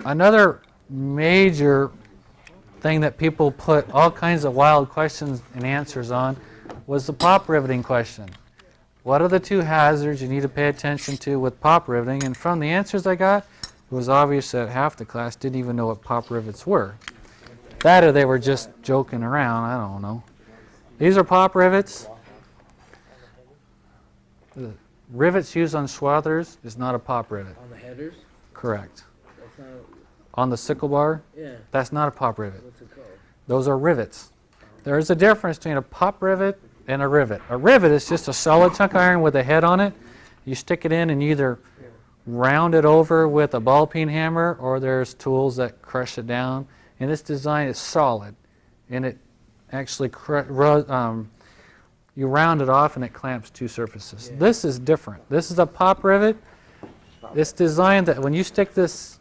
Another major thing that people put all kinds of wild questions and answers on was the pop riveting question. What are the two hazards you need to pay attention to with pop riveting? And from the answers I got, it was obvious that half the class didn't even know what pop rivets were. That or they were just joking around, I don't know. These are pop rivets. The rivets used on swathers is not a pop rivet. On the headers? Correct. That's not, On the sickle bar, yeah. that's not a pop rivet. What's it called? Those are rivets. There is a difference between a pop rivet and a rivet. A rivet is just a solid chunk of iron with a head on it. You stick it in and either round it over with a ball peen hammer, or there's tools that crush it down. And this design is solid, and it actually you round it off and it clamps two surfaces. Yeah. This is different. This is a pop rivet. It's designed that when you stick this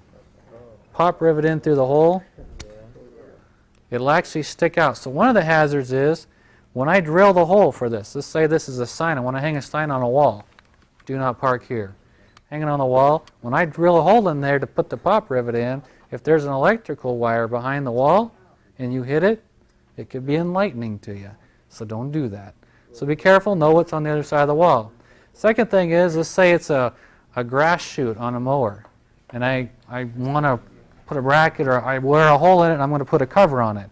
pop rivet in through the hole, it'll actually stick out. So one of the hazards is when I drill the hole for this, let's say this is a sign. I want to hang a sign on a wall. Do not park here. Hanging on the wall, when I drill a hole in there to put the pop rivet in, if there's an electrical wire behind the wall and you hit it, it could be enlightening to you. So don't do that. So be careful, know what's on the other side of the wall. Second thing is, let's say it's a grass chute on a mower, and I want to put a bracket, or I wear a hole in it and I'm going to put a cover on it.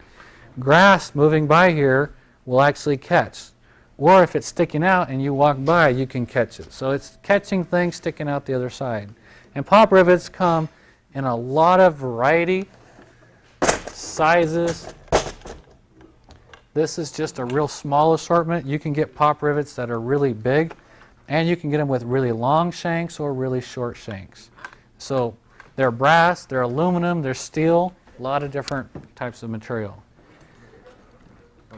Grass moving by here will actually catch. Or if it's sticking out and you walk by, you can catch it. So it's catching things sticking out the other side. And pop rivets come in a lot of variety, sizes. This is just a real small assortment. You can get pop rivets that are really big, and you can get them with really long shanks or really short shanks. So they're brass, they're aluminum, they're steel, a lot of different types of material.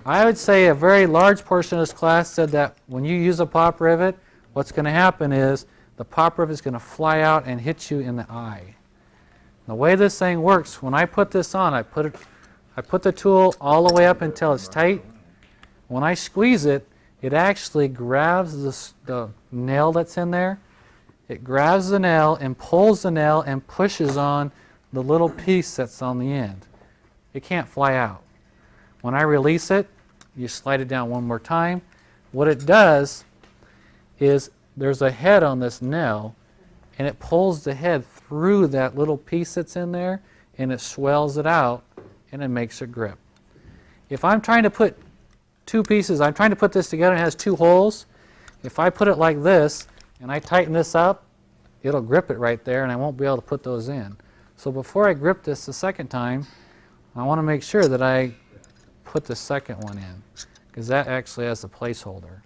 I would say a very large portion of this class said that when you use a pop rivet, what's going to happen is the pop rivet is going to fly out and hit you in the eye. The way this thing works, when I put this on, I put the tool all the way up until it's tight. When I squeeze it, it actually grabs the nail that's in there. It grabs the nail and pulls the nail and pushes on the little piece that's on the end. It can't fly out. When I release it, you slide it down one more time. What it does is there's a head on this nail, and it pulls the head through that little piece that's in there, and it swells it out, and it makes it grip. If I'm trying to put two pieces, I'm trying to put this together and it has two holes. If I put it like this, and I tighten this up, it'll grip it right there, and I won't be able to put those in. So before I grip this the second time, I want to make sure that I put the second one in, because that actually has a placeholder.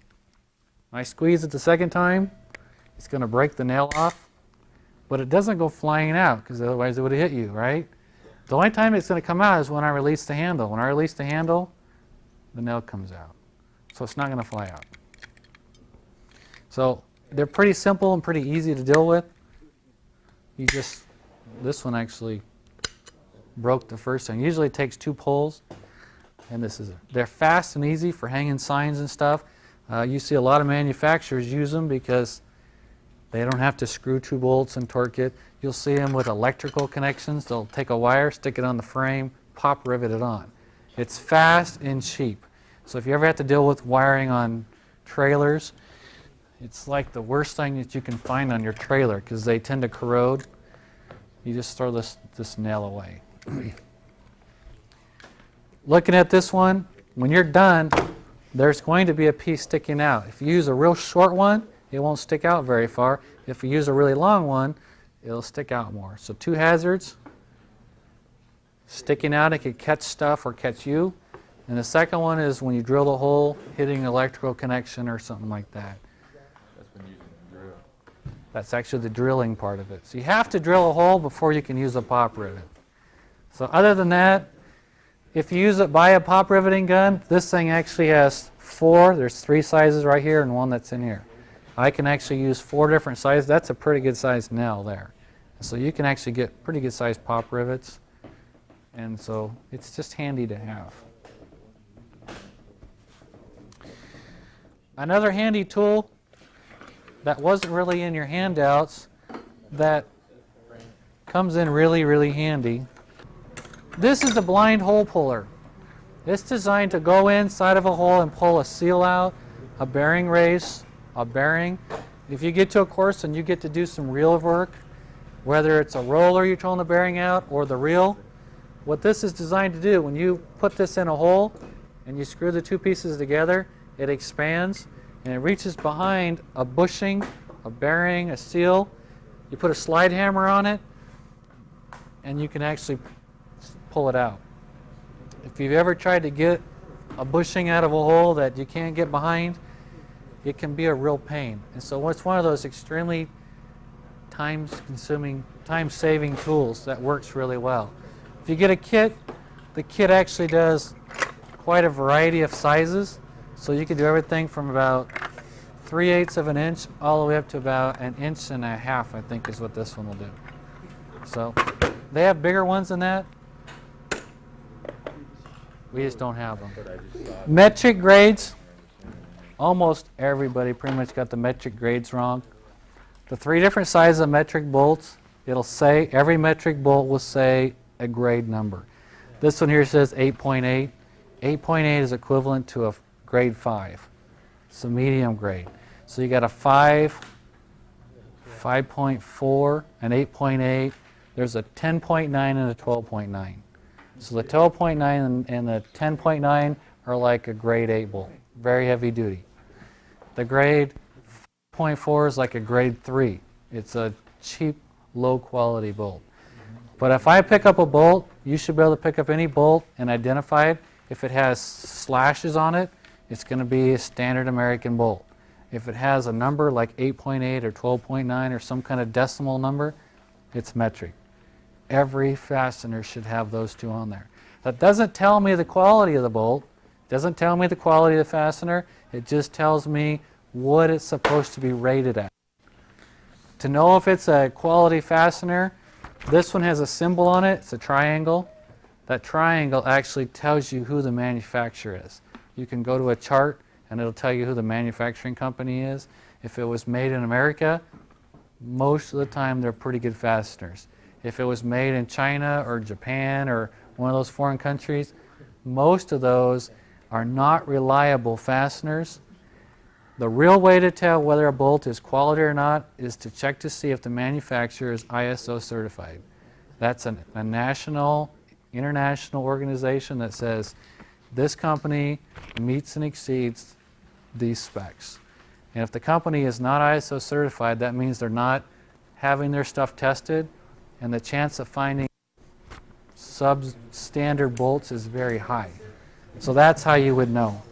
When I squeeze it the second time, it's going to break the nail off, but it doesn't go flying out, because otherwise it would have hit you, right? The only time it's going to come out is when I release the handle. When I release the handle, the nail comes out. So it's not going to fly out. So they're pretty simple and pretty easy to deal with. This one actually broke the first thing. Usually it takes 2 pulls. And they're fast and easy for hanging signs and stuff. You see a lot of manufacturers use them because they don't have to screw 2 bolts and torque it. You'll see them with electrical connections. They'll take a wire, stick it on the frame, pop rivet it on. It's fast and cheap. So if you ever have to deal with wiring on trailers, it's like the worst thing that you can find on your trailer because they tend to corrode. You just throw this nail away. Looking at this one, when you're done, there's going to be a piece sticking out. If you use a real short one, it won't stick out very far. If you use a really long one, it'll stick out more. So 2 hazards. Sticking out, it could catch stuff or catch you. And the second one is when you drill the hole, hitting an electrical connection or something like that. That's been using the drill. That's actually the drilling part of it. So you have to drill a hole before you can use a pop rivet. So other than that, if you buy a pop riveting gun, this thing actually has 4. There's 3 sizes right here and 1 that's in here. I can actually use 4 different sizes. That's a pretty good sized nail there. So you can actually get pretty good sized pop rivets. And so it's just handy to have. Another handy tool that wasn't really in your handouts that comes in really, really handy. This is a blind hole puller. It's designed to go inside of a hole and pull a seal out, a bearing race, a bearing. If you get to a course and you get to do some reel work, whether it's a roller you're pulling the bearing out or the reel, what this is designed to do, when you put this in a hole and you screw the two pieces together, it expands and it reaches behind a bushing, a bearing, a seal. You put a slide hammer on it and you can actually pull it out. If you've ever tried to get a bushing out of a hole that you can't get behind, it can be a real pain. And so it's one of those extremely time-consuming, time-saving tools that works really well. If you get a kit, the kit actually does quite a variety of sizes. So you can do everything from about 3/8 of an inch all the way up to about 1.5 inches, I think is what this one will do. So they have bigger ones than that. We just don't have them. Metric grades. Almost everybody pretty much got the metric grades wrong. The 3 different sizes of metric bolts, it'll say, every metric bolt will say a grade number. This one here says 8.8. 8.8 is equivalent to a grade 5. It's a medium grade. So you got a 5, 5.4, an 8.8. There's a 10.9 and a 12.9. So the 12.9 and the 10.9 are like a grade 8 bolt, very heavy duty. The grade 5.4 is like a grade 3. It's a cheap, low quality bolt. But if I pick up a bolt, you should be able to pick up any bolt and identify it. If it has slashes on it, it's going to be a standard American bolt. If it has a number like 8.8 or 12.9 or some kind of decimal number, it's metric. Every fastener should have those 2 on there. That doesn't tell me the quality of the bolt, doesn't tell me the quality of the fastener, it just tells me what it's supposed to be rated at. To know if it's a quality fastener, this one has a symbol on it, it's a triangle. That triangle actually tells you who the manufacturer is. You can go to a chart and it'll tell you who the manufacturing company is. If it was made in America, most of the time they're pretty good fasteners. If it was made in China or Japan or one of those foreign countries, most of those are not reliable fasteners. The real way to tell whether a bolt is quality or not is to check to see if the manufacturer is ISO certified. That's a national, international organization that says this company meets and exceeds these specs. And if the company is not ISO certified, that means they're not having their stuff tested, and the chance of finding substandard bolts is very high. So that's how you would know.